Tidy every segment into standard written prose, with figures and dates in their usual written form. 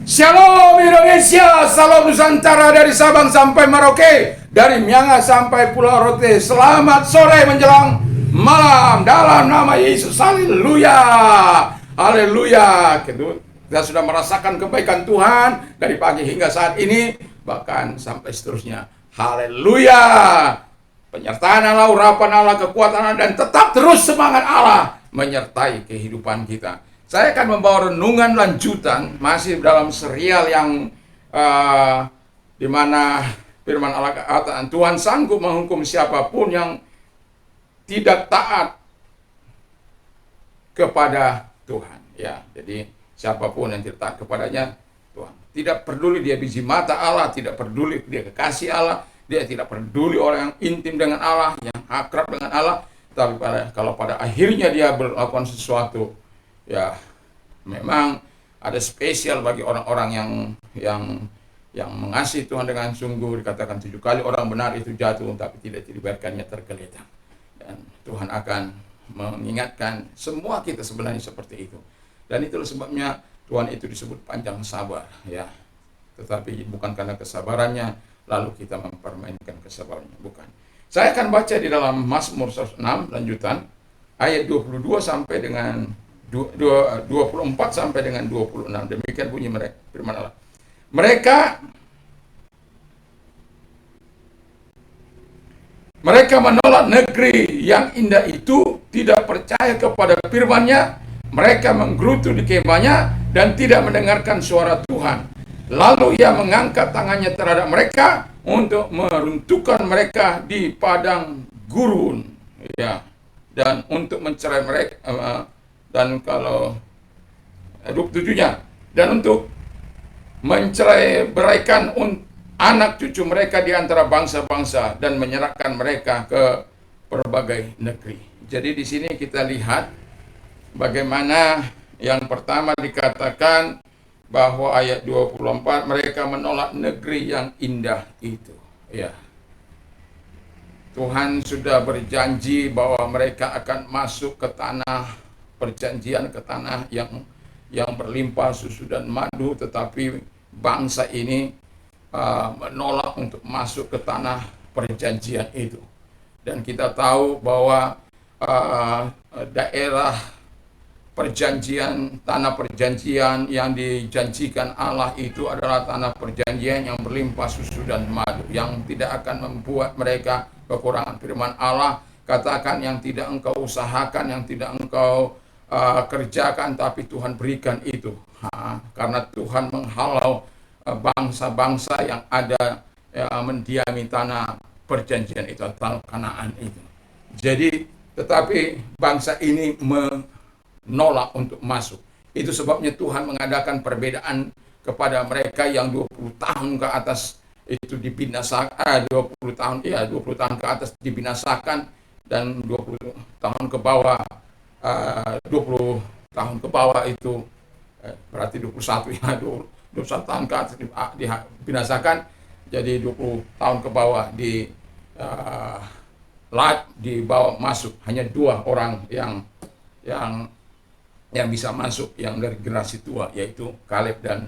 Shalom Indonesia, salam Nusantara dari Sabang sampai Merauke, dari Miangas sampai Pulau Rote. Selamat sore menjelang malam dalam nama Yesus. Haleluya, haleluya. Kita sudah merasakan kebaikan Tuhan dari pagi hingga saat ini, bahkan sampai seterusnya. Haleluya. Penyertaan Allah, urapan Allah, kekuatan Allah, dan tetap terus semangat Allah menyertai kehidupan kita. Saya akan membawa renungan lanjutan masih dalam serial yang di mana firman Allah kata Tuhan sanggup menghukum siapapun yang tidak taat kepada Tuhan. Ya, jadi siapapun yang tidak taat kepadanya Tuhan. Tidak peduli dia biji mata Allah, tidak peduli dia kekasih Allah, dia tidak peduli orang yang intim dengan Allah, yang akrab dengan Allah. Tapi kalau pada akhirnya dia melakukan sesuatu, ya memang ada spesial bagi orang-orang yang mengasihi Tuhan dengan sungguh. Dikatakan 7 kali orang benar itu jatuh, tapi tidak dibiarkannya tergeletak. Dan Tuhan akan mengingatkan semua kita sebenarnya seperti itu. Dan itulah sebabnya Tuhan itu disebut panjang sabar, ya. Tetapi bukan karena kesabarannya lalu kita mempermainkan kesabarannya, bukan. Saya akan baca di dalam Mazmur 106 lanjutan ayat 22 sampai dengan 24 sampai dengan 26. Demikian bunyi mereka firman Allah. Mereka menolak negeri yang indah itu, tidak percaya kepada firman-Nya. Mereka menggerutu di kemahnya dan tidak mendengarkan suara Tuhan. Lalu Ia mengangkat tangannya terhadap mereka untuk meruntuhkan mereka di padang gurun, ya, dan untuk mencerai mereka. Dan kalau 27-nya, dan untuk mencerai beraikan anak cucu mereka di antara bangsa-bangsa dan menyerahkan mereka ke berbagai negeri. Jadi di sini kita lihat bagaimana yang pertama dikatakan bahwa ayat 24, mereka menolak negeri yang indah itu. Ya, Tuhan sudah berjanji bahwa mereka akan masuk ke tanah perjanjian, ke tanah yang berlimpah susu dan madu, tetapi bangsa ini menolak untuk masuk ke tanah perjanjian itu. Dan kita tahu bahwa daerah perjanjian, tanah perjanjian yang dijanjikan Allah itu adalah tanah perjanjian yang berlimpah susu dan madu, yang tidak akan membuat mereka kekurangan. Firman Allah katakan, yang tidak engkau usahakan, yang tidak engkau kerjakan, tapi Tuhan berikan itu. Karena Tuhan menghalau bangsa-bangsa yang ada mendiami tanah perjanjian itu, tanah Kanaan itu. Jadi, tetapi bangsa ini menolak untuk masuk. Itu sebabnya Tuhan mengadakan perbedaan kepada mereka yang 20 tahun ke atas itu dibinasakan, 20 tahun ke atas dibinasakan, dan 20 tahun ke bawah 20 tahun ke bawah itu berarti 21 ya, 21 tahun ke atas dibinasakan, jadi 20 tahun ke bawah dibawa masuk. Hanya 2 orang yang bisa masuk, yang dari generasi tua, yaitu Kaleb dan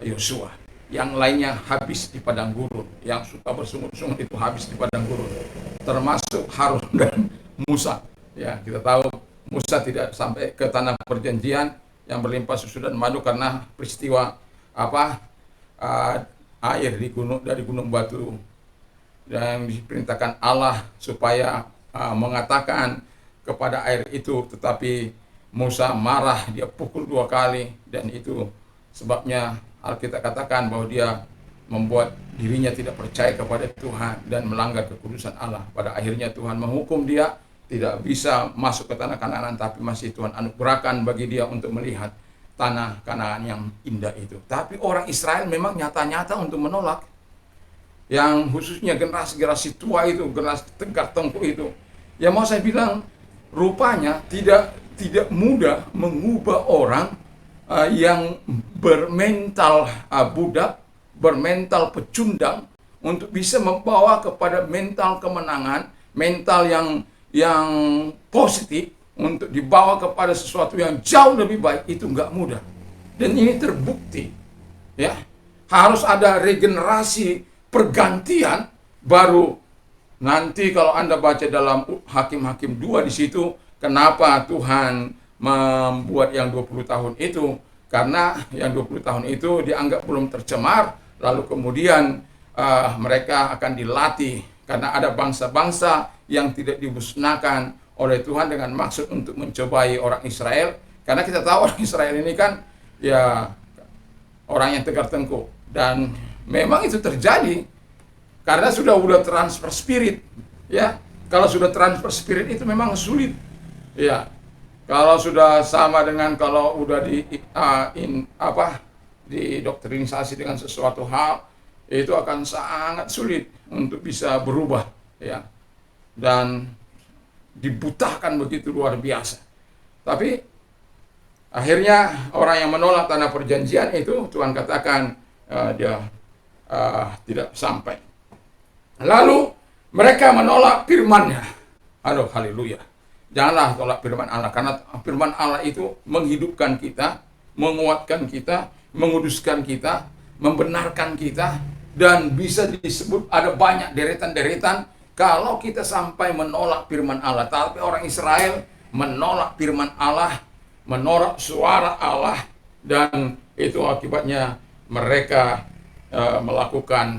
Yosua. Yang lainnya habis di padang gurun. Yang suka bersungut-sungut itu habis di padang gurun, termasuk Harun dan Musa. Ya, kita tahu Musa tidak sampai ke tanah perjanjian yang berlimpah susu dan madu karena peristiwa air dari gunung batu, dan diperintahkan Allah supaya mengatakan kepada air itu, tetapi Musa marah, dia pukul 2 kali, dan itu sebabnya Alkitab katakan bahwa dia membuat dirinya tidak percaya kepada Tuhan dan melanggar kekudusan Allah. Pada akhirnya Tuhan menghukum dia, tidak bisa masuk ke tanah Kanaan, tapi masih Tuhan anugerahkan bagi dia untuk melihat tanah Kanaan yang indah itu. Tapi orang Israel memang nyata-nyata untuk menolak. Yang khususnya generasi tua itu, generasi tegak tengkuk itu. Ya mau saya bilang, rupanya tidak mudah mengubah orang yang bermental budak, bermental pecundang, untuk bisa membawa kepada mental kemenangan, mental yang positif, untuk dibawa kepada sesuatu yang jauh lebih baik. Itu nggak mudah. Dan ini terbukti Ya, harus ada regenerasi, pergantian, baru nanti kalau Anda baca dalam Hakim-Hakim 2 di situ, kenapa Tuhan membuat yang 20 tahun itu? Karena yang 20 tahun itu dianggap belum tercemar, lalu kemudian mereka akan dilatih, karena ada bangsa-bangsa yang tidak dimusnahkan oleh Tuhan dengan maksud untuk mencobai orang Israel. Karena kita tahu orang Israel ini kan ya orang yang tegar tengkuk, dan memang itu terjadi karena sudah transfer spirit. Ya, kalau sudah transfer spirit itu memang sulit. Ya, kalau sudah sama dengan kalau udah didoktrinisasi dengan sesuatu hal, itu akan sangat sulit untuk bisa berubah, ya, dan dibutahkan begitu luar biasa. Tapi akhirnya orang yang menolak tanah perjanjian itu Tuhan katakan dia tidak sampai. Lalu mereka menolak firman-Nya. Aduh, haleluya. Janganlah tolak firman Allah, karena firman Allah itu menghidupkan kita, menguatkan kita, menguduskan kita, membenarkan kita, dan bisa disebut ada banyak deretan-deretan kalau kita sampai menolak firman Allah. Tapi orang Israel menolak firman Allah, menolak suara Allah, dan itu akibatnya mereka melakukan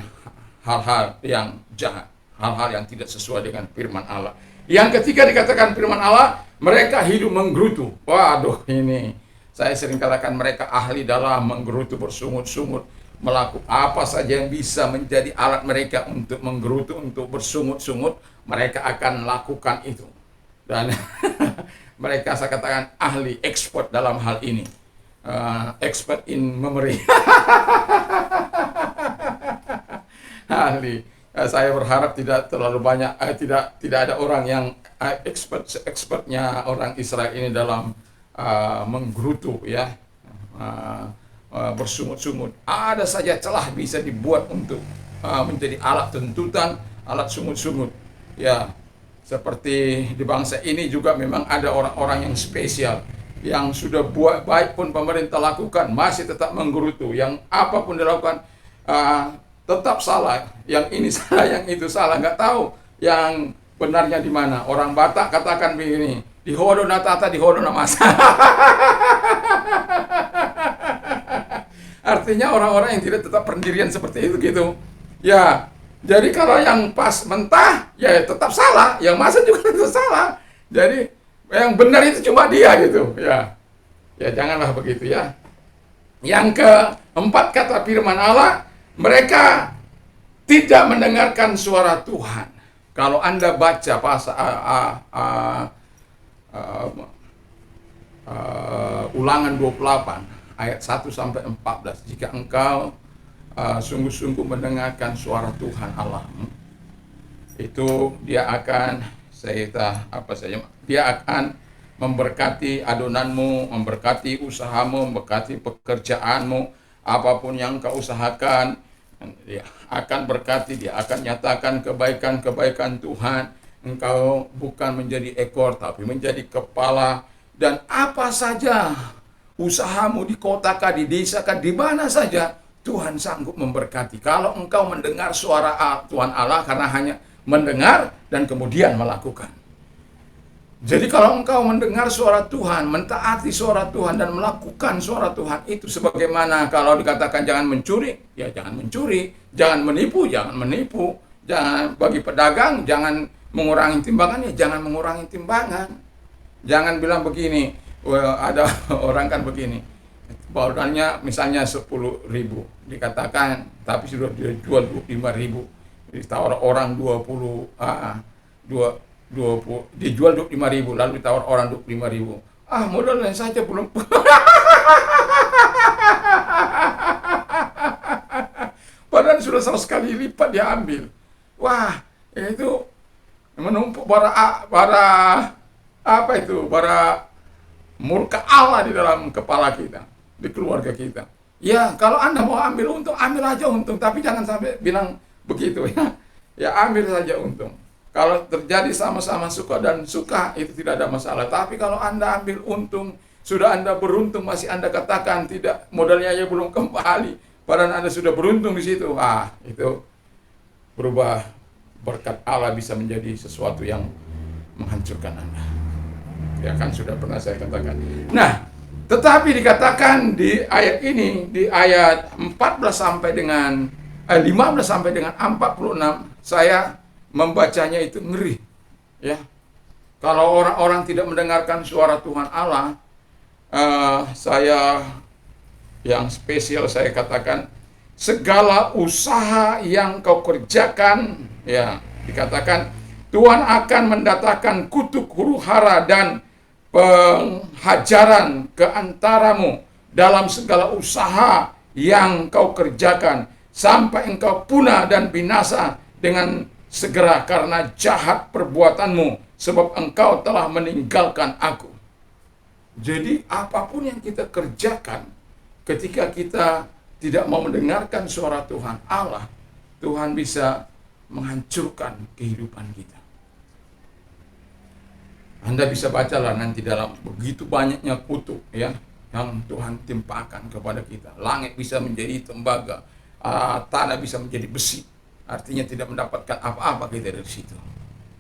hal-hal yang jahat, hal-hal yang tidak sesuai dengan firman Allah. Yang ketiga dikatakan firman Allah, mereka hidup menggerutu. Waduh, ini saya sering katakan mereka ahli dalam menggerutu, bersungut-sungut, melakukan apa saja yang bisa menjadi alat mereka untuk menggerutu, untuk bersungut-sungut, mereka akan lakukan itu. Dan mereka, saya katakan, ahli, expert dalam hal ini. Expert in memory. Ahli. Saya berharap tidak terlalu banyak, tidak ada orang yang expertnya orang Israel ini dalam menggerutu, ya, bersungut-sungut. Ada saja celah bisa dibuat untuk menjadi alat tuntutan, alat sungut-sungut. Ya, seperti di bangsa ini juga memang ada orang-orang yang spesial, yang sudah buat baik pun pemerintah lakukan, masih tetap menggerutu. Yang apapun dilakukan tetap salah, yang ini salah, yang itu salah, nggak tahu yang benarnya di mana. Orang Batak katakan begini, di hodo na tata, di hodo na masa. Artinya orang-orang yang tidak tetap pendirian seperti itu gitu. Ya, jadi kalau yang pas mentah, ya tetap salah, yang masa juga tetap salah. Jadi yang benar itu cuma dia gitu. Ya, ya janganlah begitu ya. Yang keempat kata firman Allah, mereka tidak mendengarkan suara Tuhan. Kalau Anda baca pasal Ulangan 28 ayat 1 sampai 14, jika engkau sungguh-sungguh mendengarkan suara Tuhan Allahmu, itu dia akan dia akan memberkati adonanmu, memberkati usahamu, memberkati pekerjaanmu. Apapun yang kau usahakan, dia akan berkati, dia akan nyatakan kebaikan-kebaikan Tuhan. Engkau bukan menjadi ekor, tapi menjadi kepala. Dan apa saja usahamu di kota kah, di desa kah, di mana saja, Tuhan sanggup memberkati. Kalau engkau mendengar suara Tuhan Allah, karena hanya mendengar dan kemudian melakukan. Jadi kalau engkau mendengar suara Tuhan, mentaati suara Tuhan, dan melakukan suara Tuhan itu, sebagaimana kalau dikatakan jangan mencuri, ya jangan mencuri, jangan menipu, jangan bagi pedagang, jangan mengurangi timbangan, ya jangan mengurangi timbangan. Jangan bilang begini, ada orang kan begini, badannya misalnya 10.000, dikatakan, tapi sudah dijual 25.000, ditawar orang 20, dijual 25.000, lalu ditawar orang 25.000. Modalnya saja belum. Padahal sudah 100 kali lipat dia ambil. Wah, itu menumpuk bara murka Allah di dalam kepala kita, di keluarga kita. Ya, kalau Anda mau ambil untung, ambil aja untung, tapi jangan sampai bilang begitu ya. Ya, ambil saja untung. Kalau terjadi sama-sama suka dan suka, itu tidak ada masalah. Tapi kalau Anda ambil untung, sudah Anda beruntung, masih Anda katakan tidak, modalnya aja belum kembali, padahal Anda sudah beruntung di situ. Itu berubah, berkat Allah bisa menjadi sesuatu yang menghancurkan Anda. Ya kan sudah pernah saya katakan. Nah, tetapi dikatakan di ayat ini, di ayat 14 sampai dengan 15 sampai dengan 46, saya membacanya itu ngeri. Ya. Kalau orang-orang tidak mendengarkan suara Tuhan Allah, saya yang spesial saya katakan, segala usaha yang kau kerjakan, ya, dikatakan Tuhan akan mendatangkan kutuk huru-hara dan penghajaran ke antaramu dalam segala usaha yang kau kerjakan, sampai engkau punah dan binasa dengan segera karena jahat perbuatanmu, sebab engkau telah meninggalkan aku. Jadi apapun yang kita kerjakan, ketika kita tidak mau mendengarkan suara Tuhan Allah, Tuhan bisa menghancurkan kehidupan kita. Anda bisa bacalah nanti dalam begitu banyaknya kutuk ya yang Tuhan timpakan kepada kita. Langit bisa menjadi tembaga, tanah bisa menjadi besi. Artinya tidak mendapatkan apa-apa kita dari situ.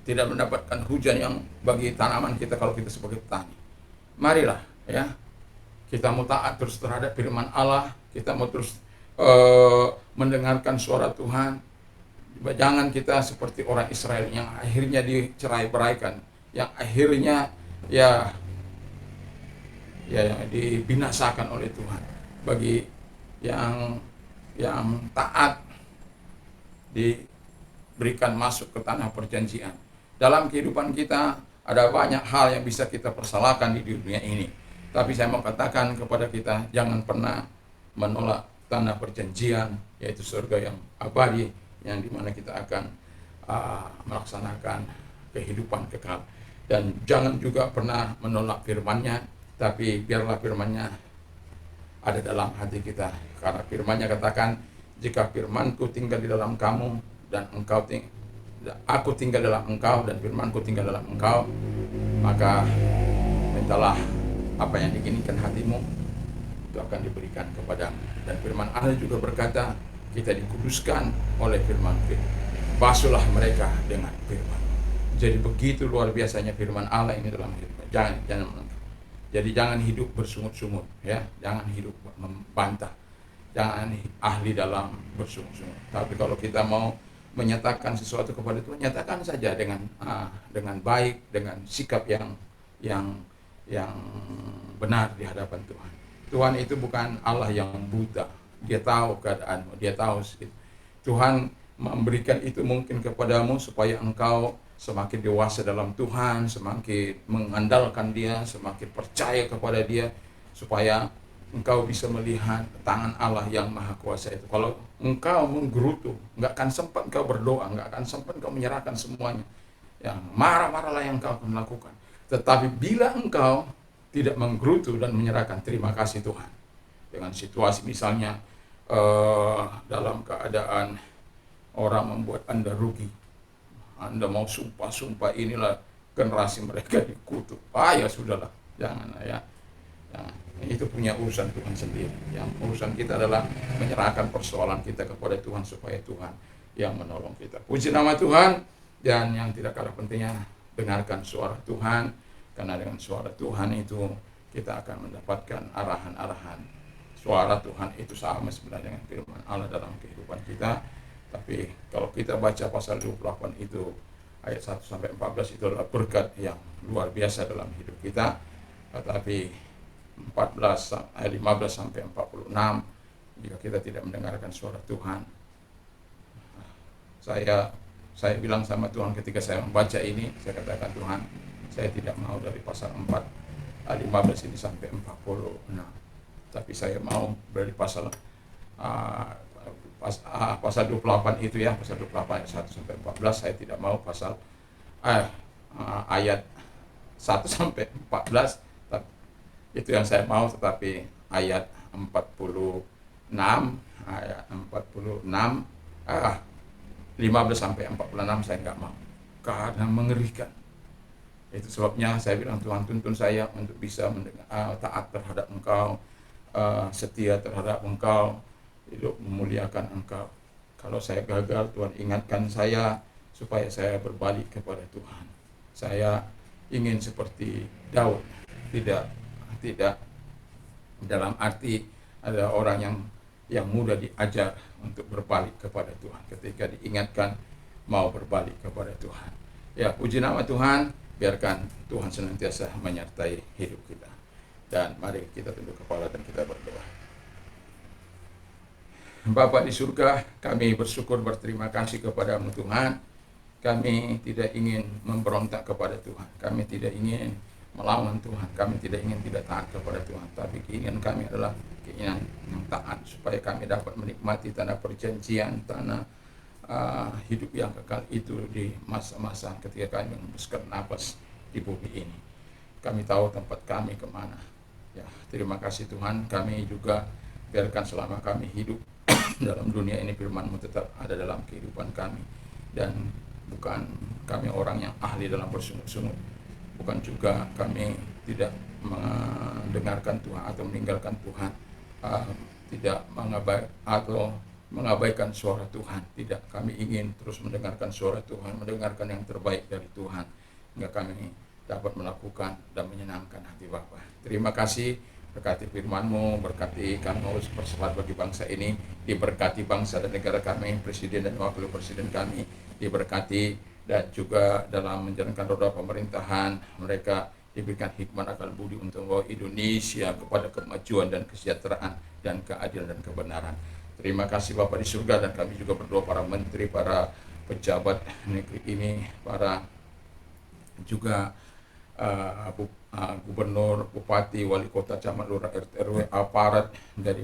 Tidak mendapatkan hujan yang bagi tanaman kita kalau kita sebagai petani. Marilah ya, kita mau taat terus terhadap firman Allah, kita mau terus mendengarkan suara Tuhan. Jangan kita seperti orang Israel yang akhirnya dicerai-beraikan, yang akhirnya ya dibinasakan oleh Tuhan. Bagi yang taat diberikan masuk ke tanah perjanjian. Dalam kehidupan kita ada banyak hal yang bisa kita persalahkan di dunia ini. Tapi saya mau katakan kepada kita, jangan pernah menolak tanah perjanjian, yaitu surga yang abadi, yang dimana kita akan melaksanakan kehidupan kekal. Dan jangan juga pernah menolak firman-Nya, tapi biarlah firman-Nya ada dalam hati kita. Karena firman-Nya katakan, jika firman-Ku tinggal di dalam kamu dan aku tinggal dalam engkau dan firman-Ku tinggal dalam engkau, maka mintalah apa yang diinginkan hatimu, itu akan diberikan kepadamu. Dan firman Allah juga berkata, kita dikuduskan oleh firman-Ku. Basuhlah mereka dengan firman. Jadi begitu luar biasanya firman Allah ini dalam hidup. Jadi jangan hidup bersungut-sungut ya, jangan hidup membantah. Jangan ahli dalam bersungut-sungut. Tapi kalau kita mau menyatakan sesuatu kepada Tuhan, nyatakan saja dengan baik, dengan sikap yang benar di hadapan Tuhan. Tuhan itu bukan Allah yang buta. Dia tahu keadaanmu, dia tahu. Tuhan memberikan itu mungkin kepadamu supaya engkau semakin dewasa dalam Tuhan, semakin mengandalkan Dia, semakin percaya kepada Dia, supaya engkau bisa melihat tangan Allah yang maha kuasa itu. Kalau engkau menggerutu, nggak akan sempat engkau berdoa, nggak akan sempat engkau menyerahkan semuanya. Yang marah-marahlah yang engkau akan melakukan. Tetapi bila engkau tidak menggerutu dan menyerahkan, terima kasih Tuhan. Dengan situasi misalnya dalam keadaan orang membuat Anda rugi, Anda mau sumpah inilah generasi mereka dikutuk. Ya sudahlah, jangan ya. Jangan. Itu punya urusan Tuhan sendiri. Yang urusan kita adalah menyerahkan persoalan kita kepada Tuhan supaya Tuhan yang menolong kita. Puji nama Tuhan. Dan yang tidak kalah pentingnya, dengarkan suara Tuhan, karena dengan suara Tuhan itu kita akan mendapatkan arahan-arahan. Suara Tuhan itu sama sebenarnya dengan firman Allah dalam kehidupan kita. Tapi kalau kita baca pasal 28 itu ayat 1 sampai 14 itu adalah berkat yang luar biasa dalam hidup kita. Tetapi 15 sampai 46, jika kita tidak mendengarkan suara Tuhan, saya bilang sama Tuhan ketika saya membaca ini, saya katakan, Tuhan, saya tidak mau dari pasal 15 ini sampai 46, tapi saya mau dari pasal 28 itu ya, pasal 28 ayat 1 sampai 14. Saya tidak mau pasal ayat 1 sampai 14, itu yang saya mau. Tetapi ayat 46 ayat 46 15 sampai 46 saya nggak mau, karena mengerikan. Itu sebabnya saya bilang, Tuhan, tuntun saya untuk bisa taat terhadap Engkau, setia terhadap Engkau, hidup memuliakan Engkau. Kalau saya gagal, Tuhan ingatkan saya supaya saya berbalik kepada Tuhan. Saya ingin seperti Daud, tidak dalam arti ada orang yang mudah diajar untuk berbalik kepada Tuhan ketika diingatkan mau berbalik kepada Tuhan. Ya, puji nama Tuhan, biarkan Tuhan senantiasa menyertai hidup kita. Dan mari kita tunduk kepala dan kita berdoa. Bapa di surga, kami bersyukur berterima kasih kepada-Mu Tuhan. Kami tidak ingin memberontak kepada Tuhan. Kami tidak ingin melawan Tuhan. Kami tidak ingin tidak taat kepada Tuhan. Tapi keinginan kami adalah keinginan yang taat, supaya kami dapat menikmati tanah perjanjian, tanah hidup yang kekal itu di masa-masa ketika kami mengembuskan napas di bumi ini. Kami tahu tempat kami kemana. Ya, terima kasih Tuhan. Kami juga biarkan selama kami hidup dalam dunia ini, firman-Mu tetap ada dalam kehidupan kami. Dan bukan kami orang yang ahli dalam bersungut-sungut, bukan juga kami tidak mendengarkan Tuhan atau meninggalkan Tuhan, tidak mengabaikan suara Tuhan. Tidak, kami ingin terus mendengarkan suara Tuhan, mendengarkan yang terbaik dari Tuhan, hingga kami dapat melakukan dan menyenangkan hati Bapa. Terima kasih, berkati firman-Mu, berkati kami harus berselat bagi bangsa ini, diberkati bangsa dan negara kami, presiden dan wakil presiden kami diberkati, dan juga dalam menjalankan roda pemerintahan mereka diberikan hikmat akal budi untuk membawa Indonesia kepada kemajuan dan kesejahteraan dan keadilan dan kebenaran. Terima kasih Bapa di surga, dan kami juga berdoa para menteri, para pejabat negeri ini, para juga gubernur, bupati, wali kota, camat, lurah, RT, RW, aparat dari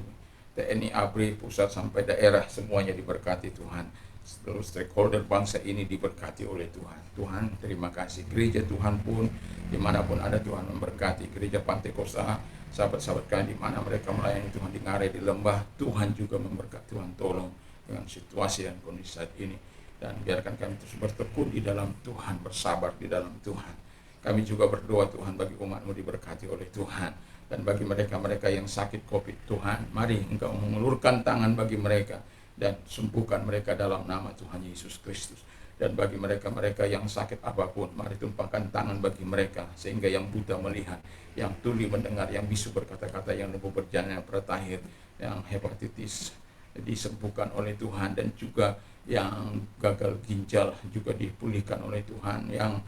TNI, ABRI, pusat sampai daerah, semuanya diberkati Tuhan. Seluruh stakeholder bangsa ini diberkati oleh Tuhan. Tuhan, terima kasih. Gereja Tuhan pun dimanapun ada, Tuhan memberkati. Gereja Pantai Kosta, sahabat-sahabat kami, di mana mereka melayani Tuhan di Ngarai, di Lembah, Tuhan juga memberkati. Tuhan tolong dengan situasi dan kondisi saat ini, dan biarkan kami terus bertekun di dalam Tuhan, bersabar di dalam Tuhan. Kami juga berdoa Tuhan bagi umat-Mu diberkati oleh Tuhan, dan bagi mereka-mereka yang sakit COVID, Tuhan, mari Engkau mengulurkan tangan bagi mereka dan sembuhkan mereka dalam nama Tuhan Yesus Kristus. Dan bagi mereka-mereka yang sakit apapun, mari tumpahkan tangan bagi mereka, sehingga yang buta melihat, yang tuli mendengar, yang bisu berkata-kata, yang lembu berjalan, yang pretahir, yang hepatitis disembuhkan oleh Tuhan, dan juga yang gagal ginjal juga dipulihkan oleh Tuhan, yang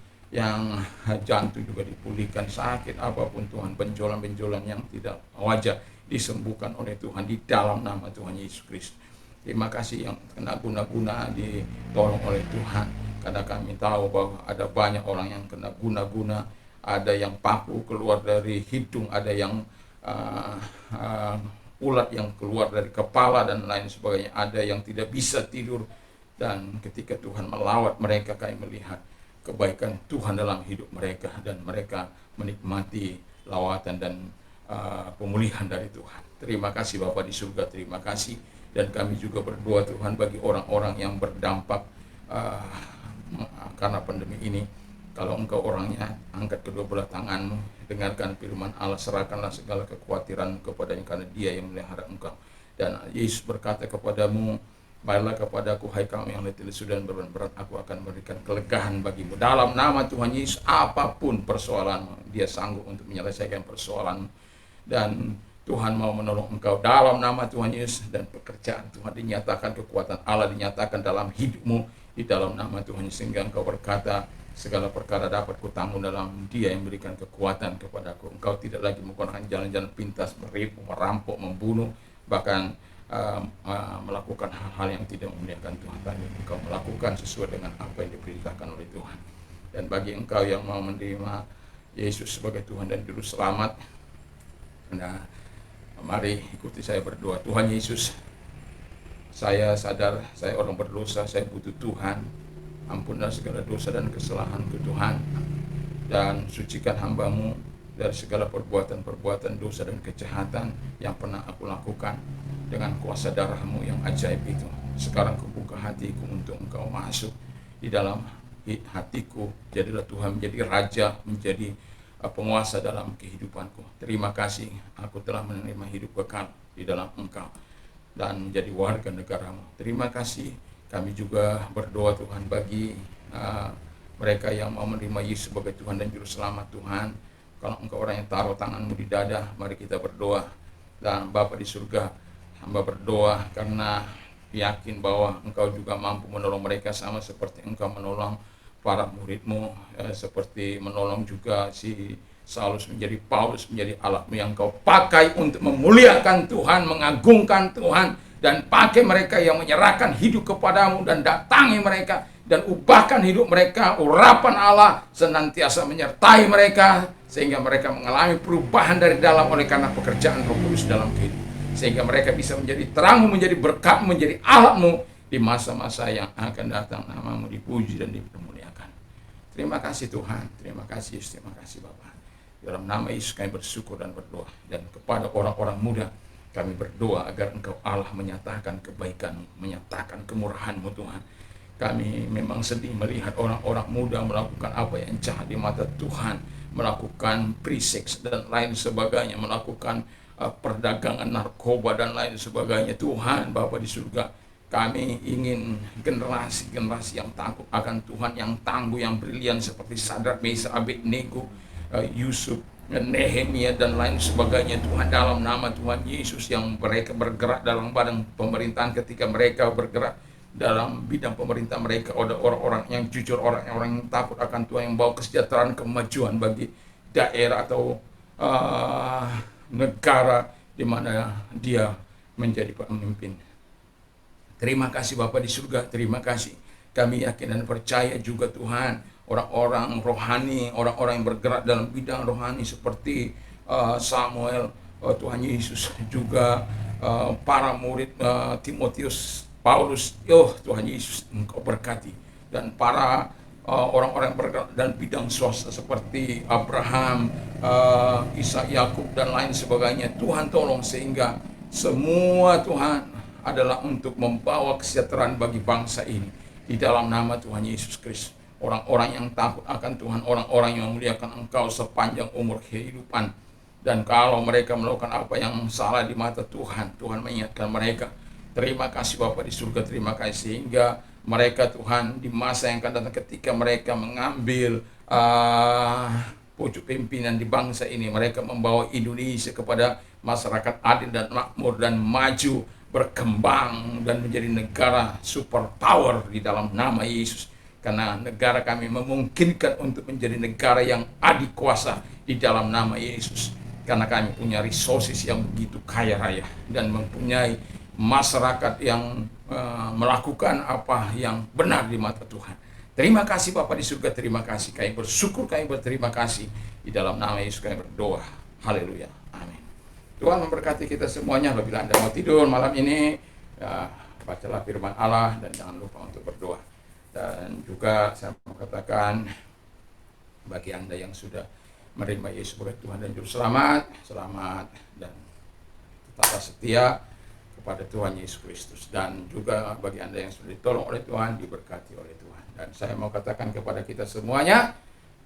jantung juga dipulihkan, sakit apapun Tuhan, benjolan-benjolan yang tidak wajar disembuhkan oleh Tuhan di dalam nama Tuhan Yesus Kristus. Terima kasih yang kena guna-guna ditolong oleh Tuhan, karena kami tahu bahwa ada banyak orang yang kena guna-guna, ada yang paku keluar dari hidung, ada yang ulat yang keluar dari kepala dan lain sebagainya, ada yang tidak bisa tidur. Dan ketika Tuhan melawat mereka, kami melihat kebaikan Tuhan dalam hidup mereka, dan mereka menikmati lawatan dan pemulihan dari Tuhan. Terima kasih Bapa di surga, terima kasih. Dan kami juga berdoa Tuhan bagi orang-orang yang berdampak karena pandemi ini. Kalau Engkau orangnya, angkat kedua belah tangan-Mu, dengarkan firman Allah, serahkanlah segala kekhawatiran kepadanya, karena Dia yang melihara engkau. Dan Yesus berkata kepadamu, baiklah kepadaku, hai kamu yang letih lesu dan beban berat, aku akan memberikan kelegaan bagimu. Dalam nama Tuhan Yesus, apapun persoalanmu, Dia sanggup untuk menyelesaikan persoalanmu. Dan Tuhan mau menolong engkau dalam nama Tuhan Yesus, dan pekerjaan Tuhan dinyatakan, kekuatan Allah dinyatakan dalam hidupmu di dalam nama Tuhan Yesus, sehingga engkau berkata, segala perkara dapat kutanggung dalam Dia yang memberikan kekuatan kepadaku. Engkau tidak lagi menggunakan jalan-jalan pintas, menipu, merampok, membunuh, bahkan melakukan hal-hal yang tidak memuliakan Tuhan. Tapi engkau melakukan sesuai dengan apa yang diperintahkan oleh Tuhan. Dan bagi engkau yang mau menerima Yesus sebagai Tuhan dan Juru Selamat, nah, mari ikuti saya berdoa. Tuhan Yesus, saya sadar saya orang berdosa, saya butuh Tuhan. Ampunlah segala dosa dan kesalahan ke Tuhan, dan sucikan hamba-Mu dari segala perbuatan-perbuatan dosa dan kejahatan yang pernah aku lakukan. Dengan kuasa darah-Mu yang ajaib itu, sekarang kubuka hatiku untuk Engkau masuk di dalam hatiku. Jadilah Tuhan menjadi Raja, menjadi penguasa dalam kehidupanku. Terima kasih, aku telah menerima hidup kekal di dalam Engkau. dan menjadi warga negara-Mu. Terima kasih. Kami juga berdoa Tuhan bagi mereka yang mau menerima Yesus sebagai Tuhan dan Juru Selamat Tuhan. Kalau Engkau orang yang taruh tangan-Mu di dada, mari kita berdoa. Dan Bapa di surga, hamba berdoa karena yakin bahwa Engkau juga mampu menolong mereka sama seperti Engkau menolong para murid-Mu, seperti menolong juga si Saulus menjadi Paulus, menjadi alat-Mu yang Kau pakai untuk memuliakan Tuhan, mengagungkan Tuhan, dan pakai mereka yang menyerahkan hidup kepadamu dan datangi mereka dan ubahkan hidup mereka. Urapan Allah senantiasa menyertai mereka sehingga mereka mengalami perubahan dari dalam oleh karena pekerjaan Roh Kudus dalam kehidupan, sehingga mereka bisa menjadi terang-Mu, menjadi berkat, menjadi alat-Mu di masa-masa yang akan datang. Nama-Mu dipuji dan dipermuliakan. Terima kasih Tuhan, terima kasih Yesus, terima kasih Bapa. Dalam nama Yesus kami bersyukur dan berdoa. Dan kepada orang-orang muda kami berdoa agar Engkau Allah menyatakan kebaikan-Mu, menyatakan kemurahan-Mu Tuhan. Kami memang sedih melihat orang-orang muda melakukan apa yang jahat di mata Tuhan, melakukan pre-sex dan lain sebagainya, melakukan perdagangan narkoba dan lain sebagainya. Tuhan Bapa di surga, kami ingin generasi-generasi yang takut akan Tuhan, yang tangguh, yang brilian seperti Sadrak, Mesah, Abednego, Yusuf, Nehemia dan lain sebagainya. Tuhan, dalam nama Tuhan Yesus, yang mereka bergerak dalam badan pemerintahan, ketika mereka bergerak dalam bidang pemerintah mereka, ada orang-orang yang jujur, orang-orang yang takut akan Tuhan, yang bawa kesejahteraan, kemajuan bagi daerah atau negara di mana dia menjadi pemimpin. Terima kasih Bapa di surga, terima kasih. Kami yakin dan percaya juga Tuhan, orang-orang rohani, orang-orang yang bergerak dalam bidang rohani seperti Samuel, Tuhan Yesus, juga para murid Timotius, Paulus, Tuhan Yesus, Engkau berkati. Dan para orang-orang yang bergerak dalam bidang swasta seperti Abraham, Ishak, Yakub dan lain sebagainya. Tuhan tolong sehingga semua Tuhan adalah untuk membawa kesejahteraan bagi bangsa ini di dalam nama Tuhan Yesus Kristus. Orang-orang yang takut akan Tuhan, orang-orang yang memuliakan Engkau sepanjang umur kehidupan. Dan kalau mereka melakukan apa yang salah di mata Tuhan, Tuhan mengingatkan mereka. Terima kasih Bapa di surga, terima kasih sehingga mereka Tuhan di masa yang akan datang, ketika mereka mengambil pucuk pimpinan di bangsa ini, mereka membawa Indonesia kepada masyarakat adil dan makmur dan maju, berkembang dan menjadi negara superpower di dalam nama Yesus. Karena negara kami memungkinkan untuk menjadi negara yang adikuasa di dalam nama Yesus. Karena kami punya resources yang begitu kaya raya dan mempunyai masyarakat yang melakukan apa yang benar di mata Tuhan. Terima kasih Bapa di surga, terima kasih. Kami bersyukur, kami berterima kasih. Di dalam nama Yesus kami berdoa. Haleluya. Amin. Tuhan memberkati kita semuanya. Apabila Anda mau tidur malam ini, bacalah firman Allah dan jangan lupa untuk berdoa. Dan juga saya mau katakan bagi Anda yang sudah menerima Yesus sebagai Tuhan dan Juru Selamat, selamat dan tetaplah setia kepada Tuhan Yesus Kristus. Dan juga bagi Anda yang sudah ditolong oleh Tuhan, diberkati oleh Tuhan. Dan saya mau katakan kepada kita semuanya,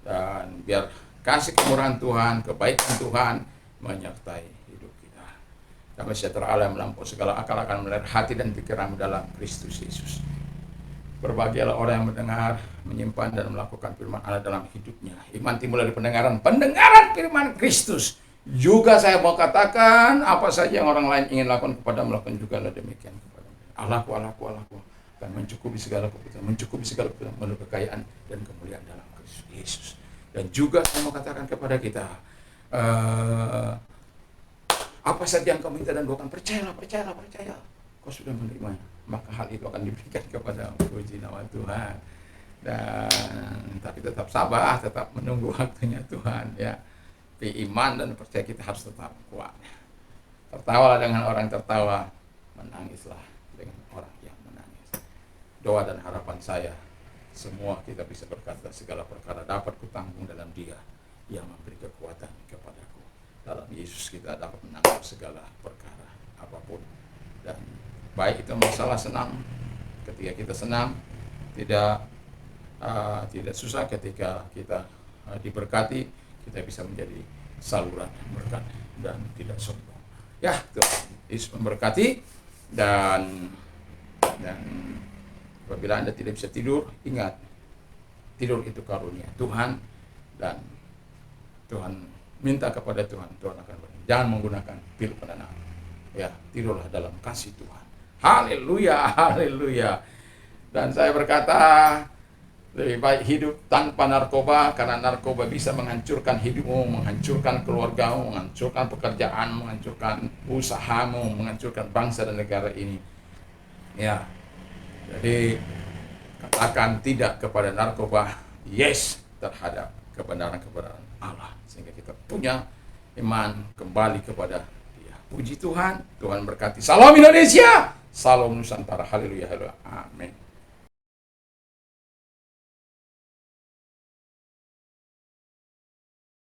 dan biar kasih kemurahan Tuhan, kebaikan Tuhan menyertai hidup kita. Damai sejahtera Allah yang melampaui segala akal akan melahirkan hati dan pikiran dalam Kristus Yesus. Berbahagialah orang yang mendengar, menyimpan dan melakukan firman Allah dalam hidupnya. Iman timbul dari pendengaran firman Kristus. Juga saya mau katakan, apa saja yang orang lain ingin lakukan kepada, melakukan juga demikian kepada Allahku akan mencukupi segala kebutuhan, menurut kekayaan dan kemuliaan dalam Kristus Yesus. Dan juga saya mau katakan kepada kita, apa saja yang kau minta dan doakan, percayalah, kau sudah menerimanya, maka hal itu akan diberikan kepada puji nama Tuhan. Dan tapi tetap sabar, tetap menunggu waktunya Tuhan, ya. Tapi iman dan percaya kita harus tetap kuat. Tertawalah dengan orang yang tertawa, menangislah dengan orang yang menangis. Doa dan harapan saya, semua kita bisa berkata segala perkara dapat kutanggung dalam Dia yang memberi kekuatan kepadaku. Dalam Yesus kita dapat menanggung segala perkara apapun. Dan baik itu masalah senang, ketika kita senang, tidak susah. Ketika kita diberkati, kita bisa menjadi saluran berkat dan tidak sombong. Ya, Tuhan Yesus memberkati. Dan apabila Anda tidak bisa tidur, ingat, tidur itu karunia Tuhan, dan Tuhan minta kepada Tuhan, Tuhan akan beri. Jangan menggunakan pil penenang. Ya, tidurlah dalam kasih Tuhan. Haleluya, haleluya. Dan saya berkata, lebih baik hidup tanpa narkoba, karena narkoba bisa menghancurkan hidupmu, menghancurkan keluargamu, menghancurkan pekerjaan, menghancurkan usahamu, menghancurkan bangsa dan negara ini. Ya, jadi katakan tidak kepada narkoba, yes terhadap kebenaran-kebenaran Allah, sehingga kita punya iman kembali kepada Dia. Puji Tuhan, Tuhan berkati. Salam Indonesia, salam Nusantara, haleluya, haleluya, amin.